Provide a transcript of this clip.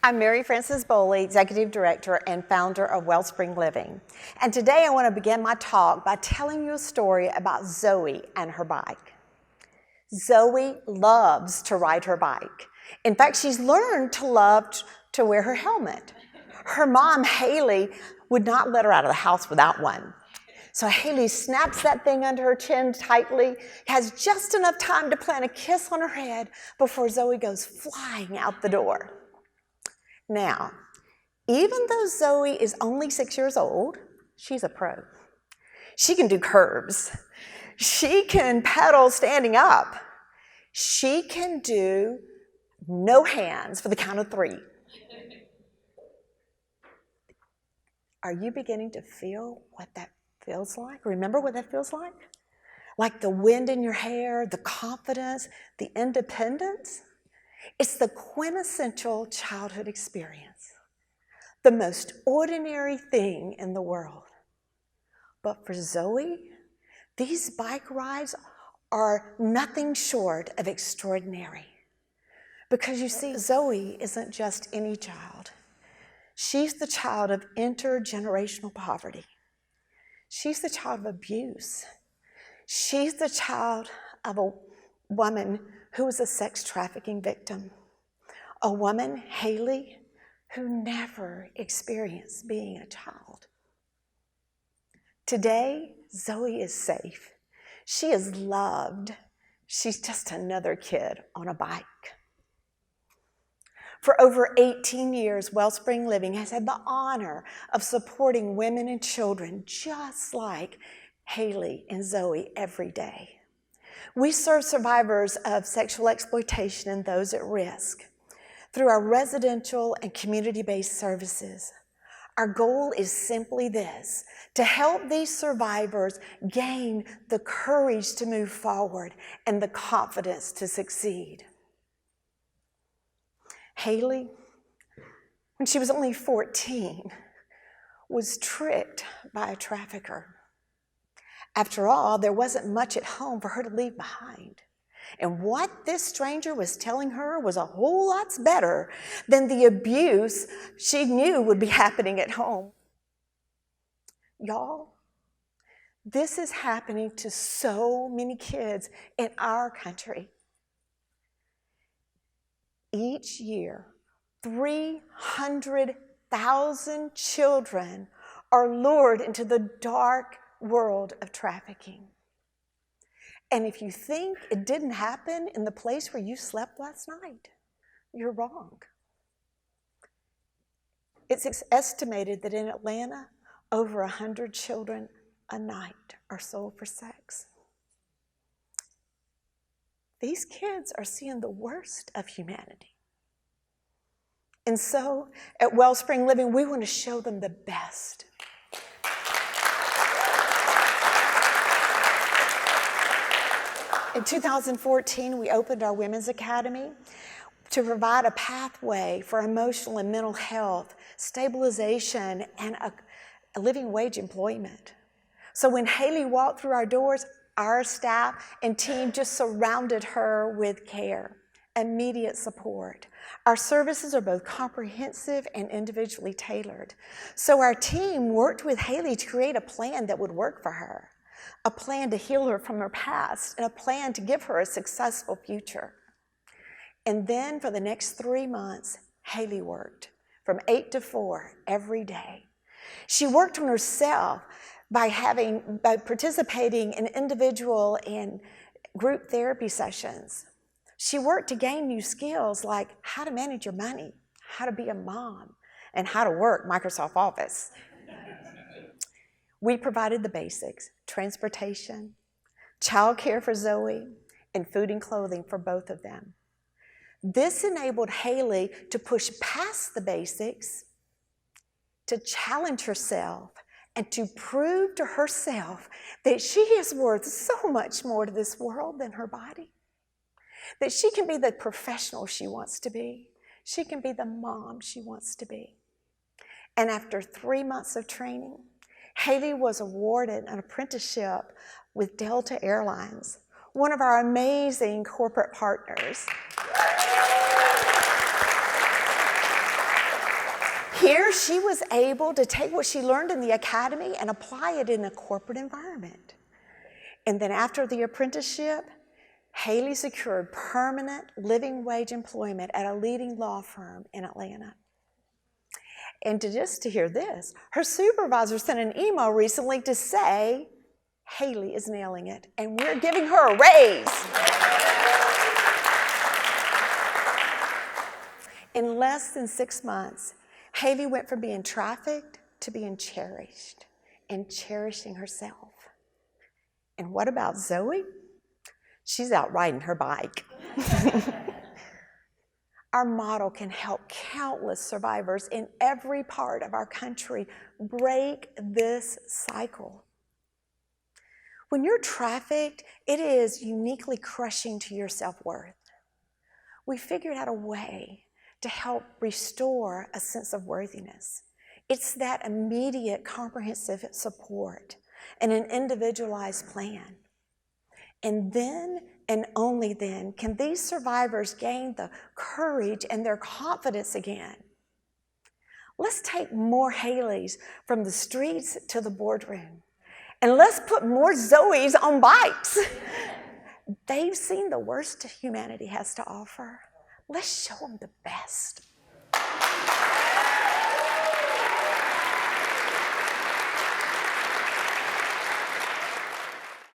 I'm Mary Frances Boley, Executive Director and founder of Wellspring Living. And today I want to begin my talk by telling you a story about Zoe and her bike. Zoe loves to ride her bike. In fact, she's learned to love to wear her helmet. Her mom, Haley, would not let her out of the house without one. So Haley snaps that thing under her chin tightly, has just enough time to plant a kiss on her head before Zoe goes flying out the door. Now, even though Zoe is only 6 years old, she's a pro. She can do curves. She can pedal standing up. She can do no hands for the count of 3. Are you beginning to feel what that feels like? Remember what that feels like? Like the wind in your hair, the confidence, the independence? It's the quintessential childhood experience, the most ordinary thing in the world. But for Zoe, these bike rides are nothing short of extraordinary. Because you see, Zoe isn't just any child. She's the child of intergenerational poverty. She's the child of abuse. She's the child of a woman who was a sex trafficking victim. A woman, Haley, who never experienced being a child. Today, Zoe is safe. She is loved. She's just another kid on a bike. For over 18 years, Wellspring Living has had the honor of supporting women and children just like Haley and Zoe every day. We serve survivors of sexual exploitation and those at risk through our residential and community-based services. Our goal is simply this: to help these survivors gain the courage to move forward and the confidence to succeed. Haley, when she was only 14, was tricked by a trafficker. After all, there wasn't much at home for her to leave behind. And what this stranger was telling her was a whole lot better than the abuse she knew would be happening at home. Y'all, this is happening to so many kids in our country. Each year, 300,000 children are lured into the dark world of trafficking. And if you think it didn't happen in the place where you slept last night, you're wrong. It's estimated that in Atlanta, over 100 children a night are sold for sex. These kids are seeing the worst of humanity. And so, at Wellspring Living, we want to show them the best. In 2014, we opened our Women's Academy to provide a pathway for emotional and mental health, stabilization, and a living wage employment. So when Haley walked through our doors, our staff and team just surrounded her with care, immediate support. Our services are both comprehensive and individually tailored. So our team worked with Haley to create a plan that would work for her, a plan to heal her from her past, and a plan to give her a successful future. And then for the next 3 months, Haley worked from 8 to 4 every day. She worked on herself by participating in individual and group therapy sessions. She worked to gain new skills like how to manage your money, how to be a mom, and how to work Microsoft Office. We provided the basics: transportation, childcare for Zoe, and food and clothing for both of them. This enabled Haley to push past the basics, to challenge herself, and to prove to herself that she is worth so much more to this world than her body. That she can be the professional she wants to be. She can be the mom she wants to be. And after 3 months of training, Haley was awarded an apprenticeship with Delta Airlines, one of our amazing corporate partners. Here she was able to take what she learned in the academy and apply it in a corporate environment. And then after the apprenticeship, Haley secured permanent living wage employment at a leading law firm in Atlanta. And to hear this, her supervisor sent an email recently to say, Haley is nailing it, and we're giving her a raise. In less than 6 months, Haley went from being trafficked to being cherished and cherishing herself. And what about Zoe? She's out riding her bike. Our model can help countless survivors in every part of our country break this cycle. When you're trafficked, it is uniquely crushing to your self-worth. We figured out a way to help restore a sense of worthiness. It's that immediate, comprehensive support and an individualized plan. And then, and only then, can these survivors gain the courage and their confidence again. Let's take more Haleys from the streets to the boardroom. And let's put more Zoes on bikes. They've seen the worst humanity has to offer. Let's show them the best.